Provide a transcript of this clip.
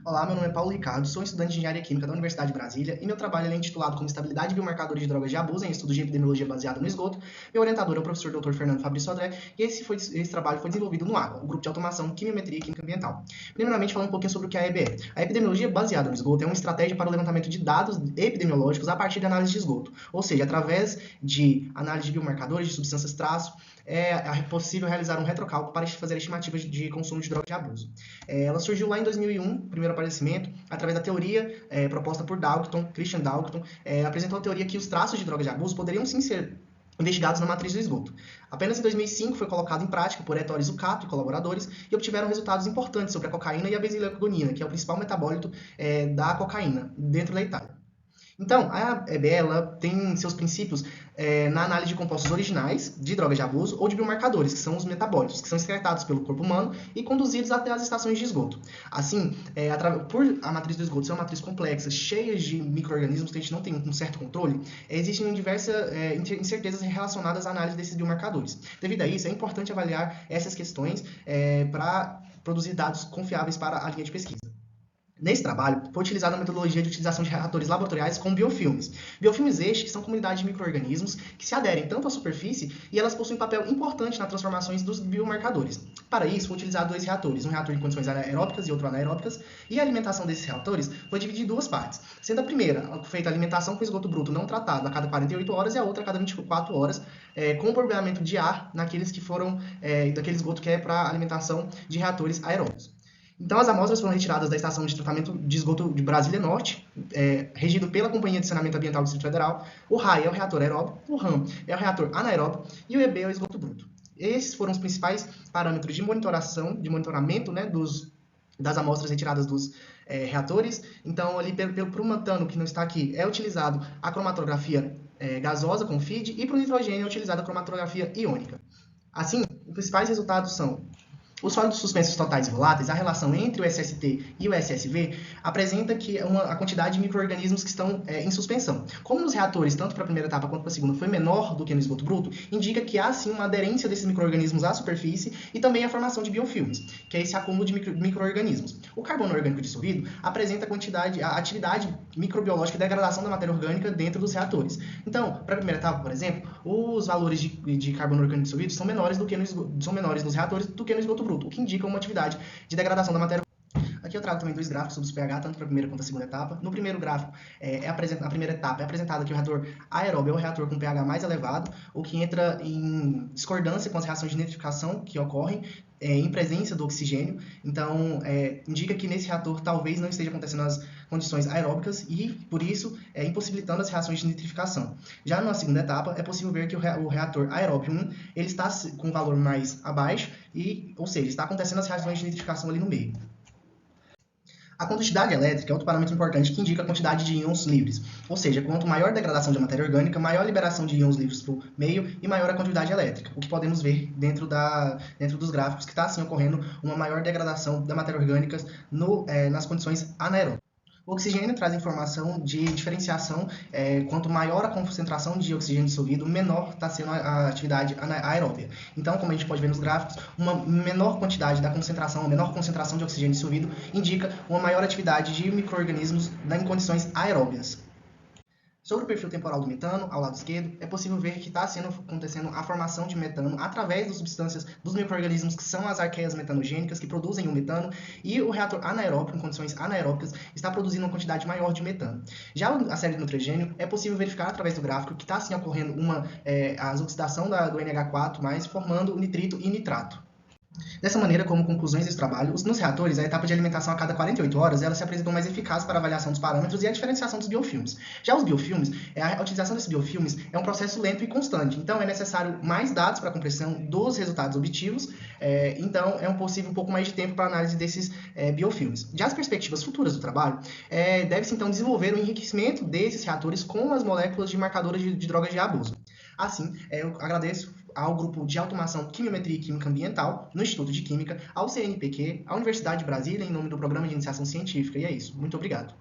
Olá, meu nome é Paulo Ricardo, sou estudante de Engenharia Química da Universidade de Brasília e meu trabalho é intitulado como Estabilidade de Biomarcadores de Drogas de Abuso em Estudos de Epidemiologia baseado no esgoto. Meu orientador é o professor Dr. Fernando Fabrício Sodré e esse trabalho foi desenvolvido no AQUA, o Grupo de Automação, Quimiometria e Química Ambiental. Primeiramente, falando um pouquinho sobre o que é a EBE. A epidemiologia baseada no esgoto é uma estratégia para o levantamento de dados epidemiológicos a partir de análise de esgoto, ou seja, através de análise de biomarcadores, de substâncias traço, é possível realizar um retrocálculo para fazer estimativas de consumo de drogas de abuso. Ela surgiu lá em 2001, primeiro aparecimento, através da teoria proposta por Christian Dalton, apresentou a teoria que os traços de drogas de abuso poderiam sim ser investigados na matriz do esgoto. Apenas em 2005 foi colocado em prática por Ettore Zucato e colaboradores e obtiveram resultados importantes sobre a cocaína e a benzileucogonina, que é o principal metabólito da cocaína, dentro da Itália. Então, a EBE ela tem seus princípios na análise de compostos originais de drogas de abuso ou de biomarcadores, que são os metabólitos, que são excretados pelo corpo humano e conduzidos até as estações de esgoto. Assim, por a matriz do esgoto ser uma matriz complexa, cheia de micro-organismos que a gente não tem um certo controle, existem diversas incertezas relacionadas à análise desses biomarcadores. Devido a isso, é importante avaliar essas questões para produzir dados confiáveis para a linha de pesquisa. Nesse trabalho, foi utilizada a metodologia de utilização de reatores laboratoriais com biofilmes. Biofilmes estes que são comunidades de micro-organismos que se aderem tanto à superfície e elas possuem papel importante nas transformações dos biomarcadores. Para isso, foi utilizado dois reatores, um reator em condições aeróbicas e outro anaeróbicas, e a alimentação desses reatores foi dividida em duas partes, sendo a primeira feita a alimentação com esgoto bruto não tratado a cada 48 horas e a outra a cada 24 horas, com o bombeamento de ar naqueles que foram daquele esgoto que é para alimentação de reatores aeróbicos. Então, as amostras foram retiradas da Estação de Tratamento de Esgoto de Brasília Norte, regido pela Companhia de Saneamento Ambiental do Distrito Federal. O RAI é o reator aeróbico, o RAM é o reator anaeróbico e o EB é o esgoto bruto. Esses foram os principais parâmetros de monitoramento, né, das amostras retiradas dos reatores. Então, ali para o metano, que não está aqui, é utilizado a cromatografia gasosa com FID e para o nitrogênio é utilizada a cromatografia iônica. Assim, os principais resultados são: os sólidos suspensos totais e voláteis, a relação entre o SST e o SSV apresenta que a quantidade de micro-organismos que estão em suspensão. Como nos reatores, tanto para a primeira etapa quanto para a segunda, foi menor do que no esgoto bruto, indica que há sim uma aderência desses micro-organismos à superfície e também a formação de biofilmes, que é esse acúmulo de micro-organismos. O carbono orgânico dissolvido apresenta a atividade microbiológica e degradação da matéria orgânica dentro dos reatores. Então, para a primeira etapa, por exemplo, os valores de carbono orgânico dissolvido são menores nos reatores do que no esgoto bruto, o que indica uma atividade de degradação da matéria. Aqui eu trago também dois gráficos sobre os pH, tanto para a primeira quanto a segunda etapa. No primeiro gráfico, a primeira etapa é apresentada que o reator aeróbio é o reator com pH mais elevado, o que entra em discordância com as reações de nitrificação que ocorrem em presença do oxigênio. Então, indica que nesse reator talvez não esteja acontecendo as condições aeróbicas e, por isso, impossibilitando as reações de nitrificação. Já na segunda etapa, é possível ver que o reator aeróbio 1 ele está com um valor mais abaixo, ou seja, está acontecendo as reações de nitrificação ali no meio. A condutividade elétrica é outro parâmetro importante que indica a quantidade de íons livres, ou seja, quanto maior a degradação de matéria orgânica, maior a liberação de íons livres para o meio e maior a condutividade elétrica, o que podemos ver dentro dos gráficos que está assim ocorrendo uma maior degradação da matéria orgânica nas condições anaeróbicas. O oxigênio traz informação de diferenciação, quanto maior a concentração de oxigênio dissolvido, menor está sendo a atividade aeróbia. Então, como a gente pode ver nos gráficos, uma menor quantidade da concentração, uma menor concentração de oxigênio dissolvido indica uma maior atividade de micro-organismos em condições aeróbias. Sobre o perfil temporal do metano, ao lado esquerdo, é possível ver que está acontecendo a formação de metano através das substâncias dos micro-organismos que são as arqueias metanogênicas, que produzem o metano, e o reator anaeróbico, em condições anaeróbicas, está produzindo uma quantidade maior de metano. Já a série de nitrogênio, é possível verificar através do gráfico que está assim ocorrendo a oxidação do NH4+, formando nitrito e nitrato. Dessa maneira, como conclusões desse trabalho, nos reatores, a etapa de alimentação a cada 48 horas ela se apresentou mais eficaz para a avaliação dos parâmetros e a diferenciação dos biofilmes. Já os biofilmes, a utilização desses biofilmes é um processo lento e constante, então é necessário mais dados para a compreensão dos resultados obtidos, então é possível um pouco mais de tempo para a análise desses biofilmes. Já as perspectivas futuras do trabalho, deve-se então desenvolver o enriquecimento desses reatores com as moléculas de marcadores de drogas de abuso. Assim, eu agradeço ao Grupo de Automação Quimiometria e Química Ambiental, no Instituto de Química, ao CNPq, à Universidade de Brasília, em nome do Programa de Iniciação Científica. E é isso. Muito obrigado.